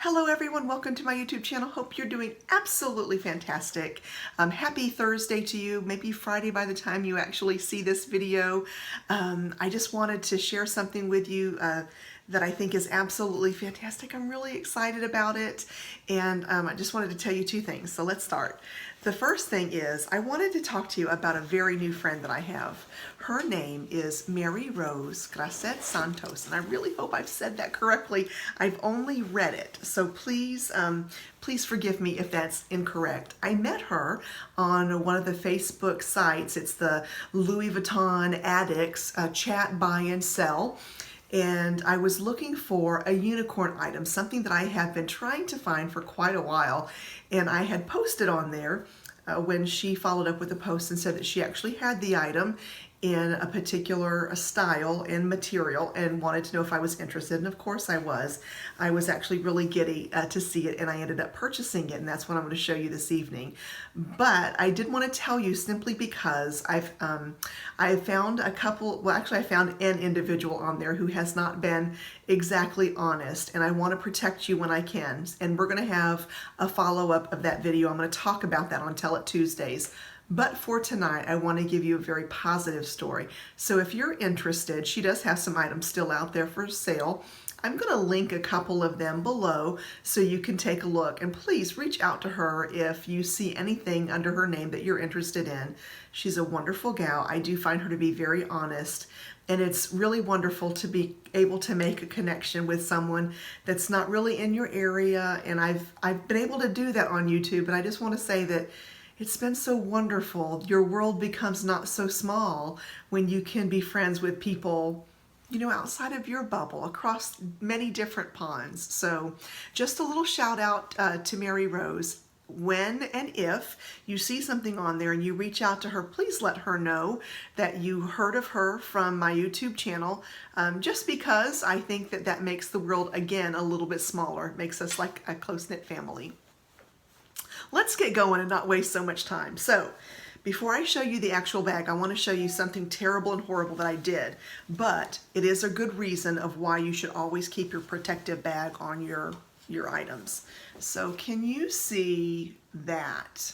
Hello everyone, welcome to my YouTube channel. Hope you're doing absolutely fantastic. Happy Thursday to you, maybe Friday by the time you actually see this video. I just wanted to share something with you that I think is absolutely fantastic. I'm really excited about it, and I just wanted to tell you two things, so let's start. The first thing is I wanted to talk to you about a very new friend that I have. Her name is Mary Rose Grasset Santos, and I really hope I've said that correctly. I've only read it, so please forgive me if that's incorrect. I met her on one of the Facebook sites. It's the Louis Vuitton Addicts Chat Buy and Sell. And I was looking for a unicorn item, something that I have been trying to find for quite a while. And I had posted on there when she followed up with a post and said that she actually had the item in a particular style and material and wanted to know if I was interested, and of course I was. I was actually really giddy to see it, and I ended up purchasing it, and that's what I'm going to show you this evening. But I did want to tell you simply because I found a couple, well actually I found an individual on there who has not been exactly honest, and I want to protect you when I can, and we're going to have a follow-up of that video. I'm going to talk about that on Tell It Tuesdays. But for tonight, I want to give you a very positive story. So if you're interested, she does have some items still out there for sale. I'm going to link a couple of them below so you can take a look. And please reach out to her if you see anything under her name that you're interested in. She's a wonderful gal. I do find her to be very honest. And it's really wonderful to be able to make a connection with someone that's not really in your area. And I've been able to do that on YouTube. And I just want to say that it's been so wonderful. Your world becomes not so small when you can be friends with people, you know, outside of your bubble, across many different ponds. So just a little shout out to Mary Rose. When and if you see something on there and you reach out to her, please let her know that you heard of her from my YouTube channel, just because I think that that makes the world, again, a little bit smaller. It makes us like a close-knit family. Let's get going and not waste so much time. So before I show you the actual bag, I want to show you something terrible and horrible that I did, but it is a good reason of why you should always keep your protective bag on your items. So can you see that?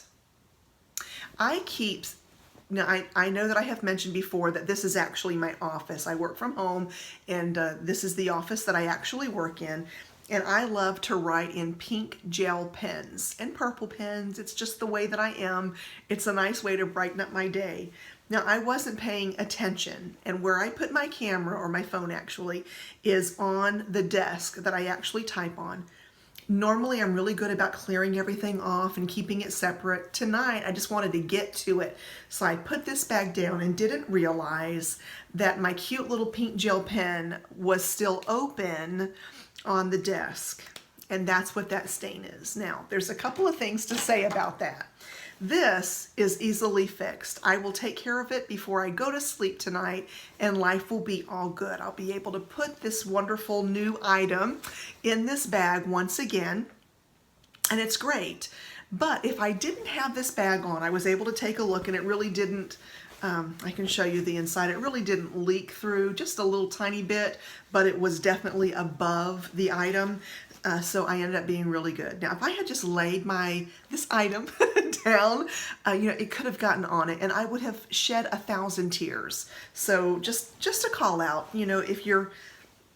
Now, I know that I have mentioned before that this is actually my office. I work from home, and this is the office that I actually work in. And I love to write in pink gel pens and purple pens. It's just the way that I am. It's a nice way to brighten up my day. Now, I wasn't paying attention, and where I put my camera, or my phone actually, is on the desk that I actually type on. Normally, I'm really good about clearing everything off and keeping it separate. Tonight, I just wanted to get to it. So I put this bag down and didn't realize that my cute little pink gel pen was still open on the desk, and that's what that stain is. Now, there's a couple of things to say about that. This is easily fixed. I will take care of it before I go to sleep tonight, and life will be all good. I'll be able to put this wonderful new item in this bag once again, and it's great. But if I didn't have this bag on, I was able to take a look, and it really didn't, I can show you the inside. It really didn't leak through, just a little tiny bit, but it was definitely above the item. So I ended up being really good. Now, if I had just laid this item down, you know, it could have gotten on it, and I would have shed 1,000 tears. So just a call out, you know, if you're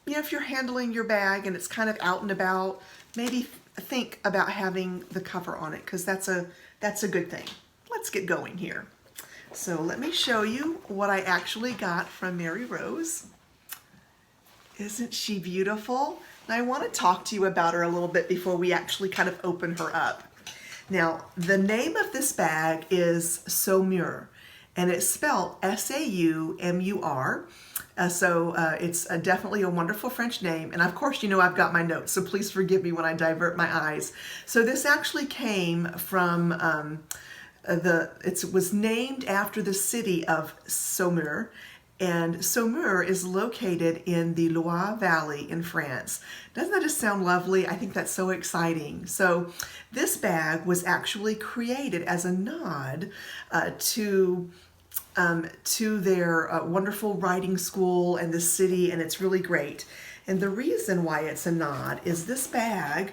handling your bag and it's kind of out and about, maybe think about having the cover on it, because that's a good thing. Let's get going here. So let me show you what I actually got from Mary Rose. Isn't she beautiful? And I want to talk to you about her a little bit before we actually kind of open her up. Now, the name of this bag is Saumur, and it's spelled S-A-U-M-U-R. It's definitely a wonderful French name. And of course, you know, I've got my notes, so please forgive me when I divert my eyes. So this actually came from it was named after the city of Saumur, and Saumur is located in the Loire Valley in France. Doesn't that just sound lovely? I think that's so exciting. So this bag was actually created as a nod to their wonderful writing school and the city, and it's really great. And the reason why it's a nod is this bag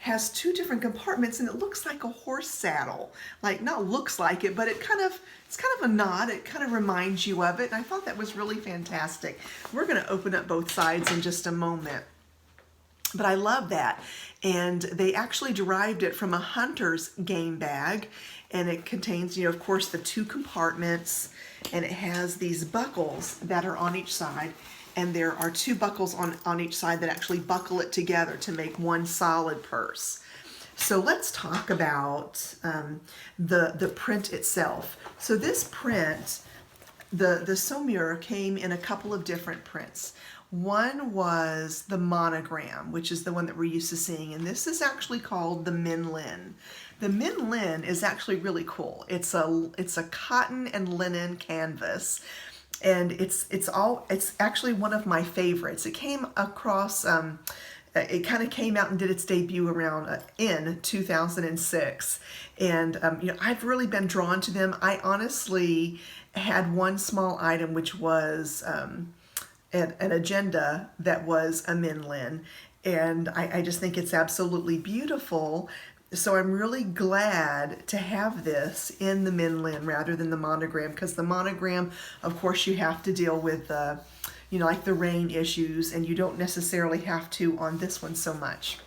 has two different compartments, and it looks like a horse saddle. Like, not looks like it, but it's kind of a nod. It kind of reminds you of it, and I thought that was really fantastic. We're going to open up both sides in just a moment. But I love that. And they actually derived it from a hunter's game bag. And it contains, of course, the two compartments. And it has these buckles that are on each side. And there are two buckles on each side that actually buckle it together to make one solid purse. So let's talk about the print itself. So this print, the Saumur, came in a couple of different prints. One was the monogram, which is the one that we're used to seeing, and this is actually called the Min Lin. The Min Lin is actually really cool. It's a cotton and linen canvas, and it's actually one of my favorites. It came across, it kind of came out and did its debut around in 2006, and I've really been drawn to them. I honestly had one small item, which was an agenda that was a Min Lin, and I just think it's absolutely beautiful. So I'm really glad to have this in the Min Lin rather than the monogram, because the monogram, of course, you have to deal with like the rain issues, and you don't necessarily have to on this one so much.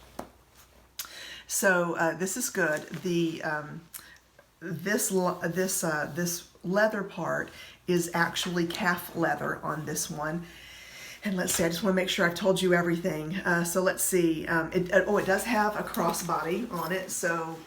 So this is good. The this leather part is actually calf leather on this one. And let's see, I just want to make sure I've told you everything. So let's see, it does have a crossbody on it, so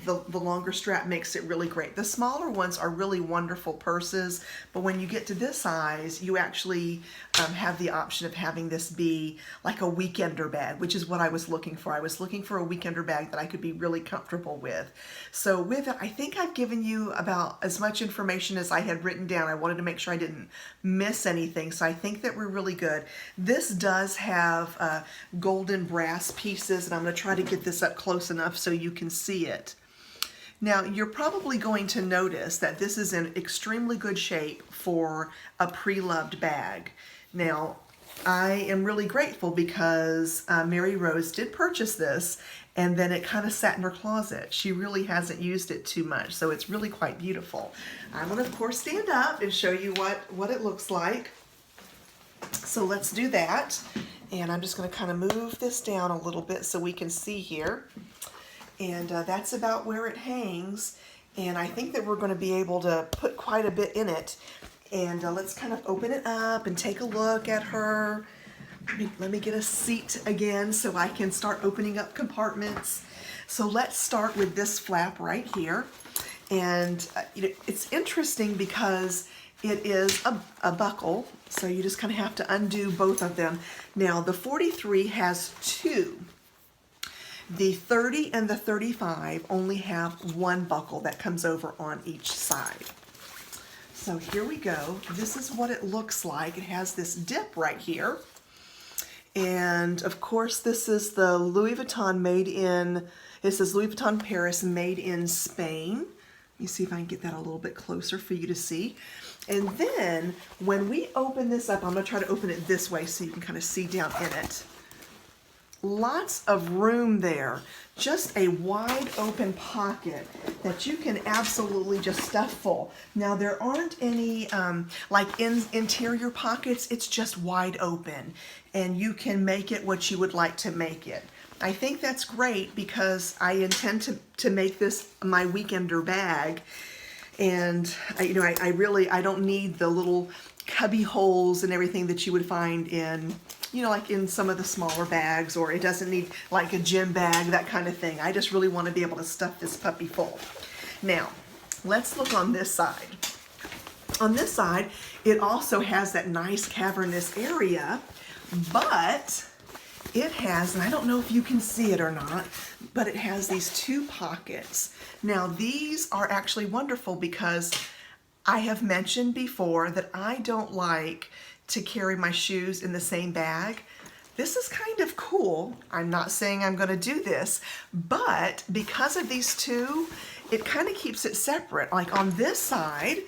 the longer strap makes it really great. The smaller ones are really wonderful purses, but when you get to this size, you actually have the option of having this be like a weekender bag, which is what I was looking for. I was looking for a weekender bag that I could be really comfortable with. So with it, I think I've given you about as much information as I had written down. I wanted to make sure I didn't miss anything, so I think that we're really good. This does have golden brass pieces, and I'm going to try to get this up close enough so you can see it. Now, you're probably going to notice that this is in extremely good shape for a pre-loved bag. Now, I am really grateful because Mary Rose did purchase this, and then it kind of sat in her closet. She really hasn't used it too much, so it's really quite beautiful. I'm going to, of course, stand up and show you what it looks like. So let's do that. And I'm just going to kind of move this down a little bit so we can see here. And that's about where it hangs, and I think that we're going to be able to put quite a bit in it. And let's kind of open it up and take a look at her. Let me get a seat again so I can start opening up compartments. So let's start with this flap right here. And it's interesting because it is a buckle, so you just kind of have to undo both of them. Now, the 43 has two. The 30 and the 35 only have one buckle that comes over on each side. So here we go. This is what it looks like. It has this dip right here. And of course, this is the Louis Vuitton it says Louis Vuitton Paris, made in Spain. Let me see if I can get that a little bit closer for you to see. And then when we open this up, I'm going to try to open it this way so you can kind of see down in it. Lots of room there, just a wide open pocket that you can absolutely just stuff full. Now, there aren't any like interior pockets. It's just wide open, and you can make it what you would like to make it. I think that's great because I intend to make this my weekender bag, and I don't need the little cubby holes and everything that you would find in like in some of the smaller bags, or it doesn't need like a gym bag, that kind of thing. I just really want to be able to stuff this puppy full. Now, let's look on this side. On this side, it also has that nice cavernous area, but it has, and I don't know if you can see it or not, but it has these two pockets. Now, these are actually wonderful because I have mentioned before that I don't like to carry my shoes in the same bag. This is kind of cool. I'm not saying I'm going to do this, but because of these two, it kind of keeps it separate. Like on this side,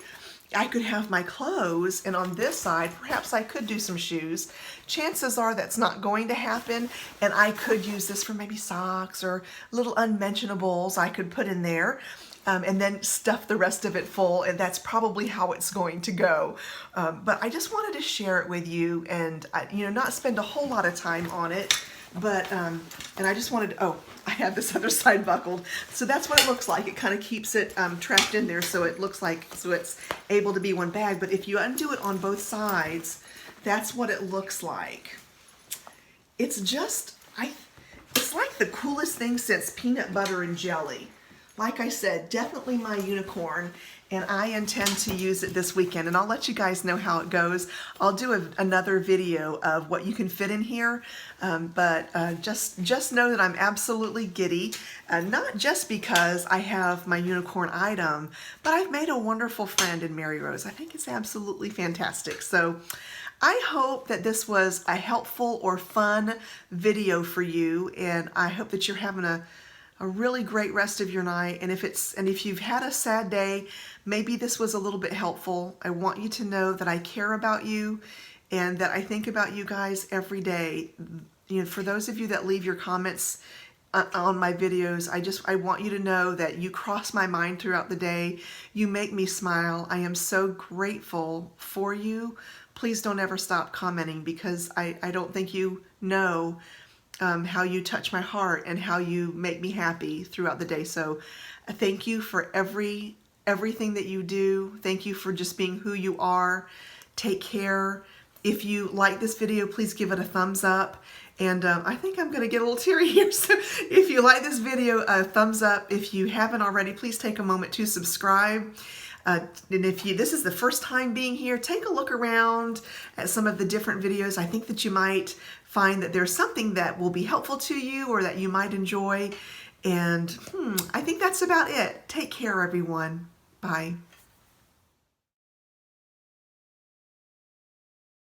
I could have my clothes, and on this side, perhaps I could do some shoes. Chances are that's not going to happen, and I could use this for maybe socks or little unmentionables I could put in there. And then stuff the rest of it full, and that's probably how it's going to go. But I just wanted to share it with you, and not spend a whole lot of time on it. But and I just wanted to, oh, I have this other side buckled, so that's what it looks like. It kind of keeps it trapped in there, so it looks like, so it's able to be one bag. But if you undo it on both sides, that's what it looks like. It's just, it's like the coolest thing since peanut butter and jelly. Like I said, definitely my unicorn, and I intend to use it this weekend, and I'll let you guys know how it goes. I'll do another video of what you can fit in here, but just know that I'm absolutely giddy, not just because I have my unicorn item, but I've made a wonderful friend in Mary Rose. I think it's absolutely fantastic. So I hope that this was a helpful or fun video for you, and I hope that you're having a really great rest of your night. And if you've had a sad day, maybe this was a little bit helpful. I want you to know that I care about you and that I think about you guys every day. For those of you that leave your comments on my videos, I want you to know that you cross my mind throughout the day. You make me smile. I am so grateful for you. Please don't ever stop commenting, because I don't think you know how you touch my heart and how you make me happy throughout the day. So thank you for everything that you do. Thank you for just being who you are. Take care. If you like this video, please give it a thumbs up. And I think I'm going to get a little teary here. So if you like this video, a thumbs up. If you haven't already, please take a moment to subscribe. And if this is the first time being here, take a look around at some of the different videos. I think that you might find that there's something that will be helpful to you or that you might enjoy. And I think that's about it. Take care, everyone. Bye.